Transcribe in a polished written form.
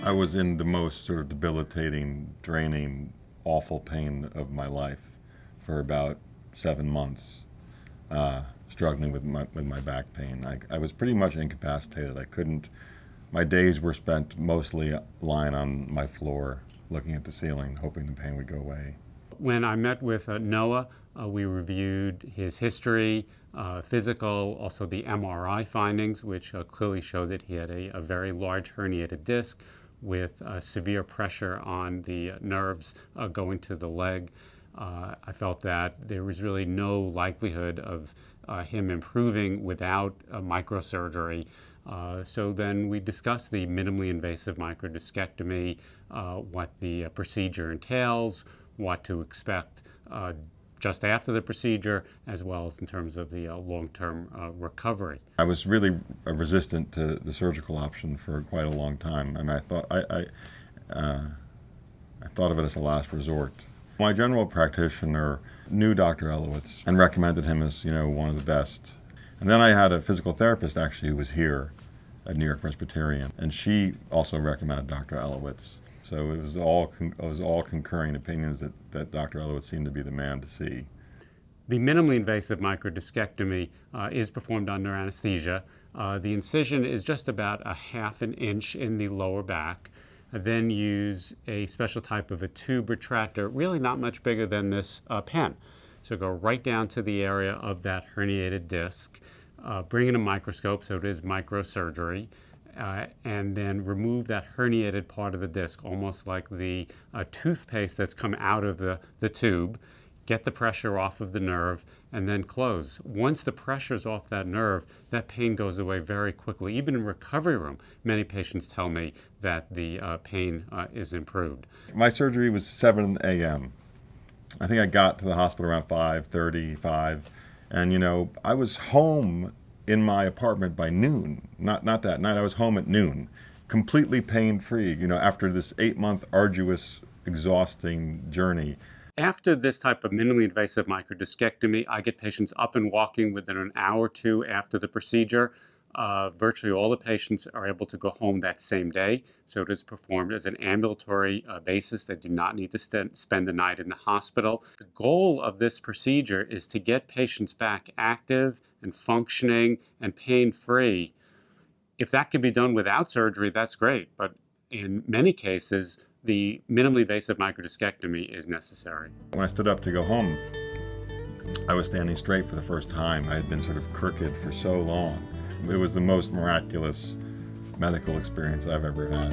I was in the most sort of debilitating, draining, awful pain of my life for about 7 months, struggling with my back pain. I was pretty much incapacitated. I couldn't, my days were spent mostly lying on my floor, looking at the ceiling, hoping the pain would go away. When I met with Noah, we reviewed his history, physical, also the MRI findings, which clearly showed that he had a very large herniated disc with severe pressure on the nerves going to the leg. I felt that there was really no likelihood of him improving without microsurgery. So then we discussed the minimally invasive microdiscectomy, what the procedure entails, what to expect just after the procedure, as well as in terms of the long-term recovery. I was really resistant to the surgical option for quite a long time. I mean, I thought of it as a last resort. My general practitioner knew Dr. Elowitz and recommended him as, one of the best. And then I had a physical therapist actually who was here at NewYork-Presbyterian, and she also recommended Dr. Elowitz. So it was all concurring opinions that Dr. Elowitz seemed to be the man to see. The minimally invasive microdiscectomy is performed under anesthesia. The incision is just about a ½ inch in the lower back. Then use a special type of a tube retractor, really not much bigger than this pen. So go right down to the area of that herniated disc, bring in a microscope, so it is microsurgery, and then remove that herniated part of the disc, almost like the toothpaste that's come out of the tube, get the pressure off of the nerve, and then close. Once the pressure's off that nerve, that pain goes away very quickly. Even in recovery room, many patients tell me that the pain is improved. My surgery was 7 a.m. I think I got to the hospital around 5:35, and I was home in my apartment by noon. Not that night, I was home at noon, completely pain-free, after this 8-month arduous, exhausting journey. After this type of minimally invasive microdiscectomy, I get patients up and walking within an hour or two after the procedure. Virtually all the patients are able to go home that same day, so it is performed as an ambulatory basis. They do not need to spend the night in the hospital. The goal of this procedure is to get patients back active and functioning and pain-free. If that can be done without surgery, that's great, but in many cases, the minimally invasive microdiscectomy is necessary. When I stood up to go home, I was standing straight for the first time. I had been sort of crooked for so long. It was the most miraculous medical experience I've ever had.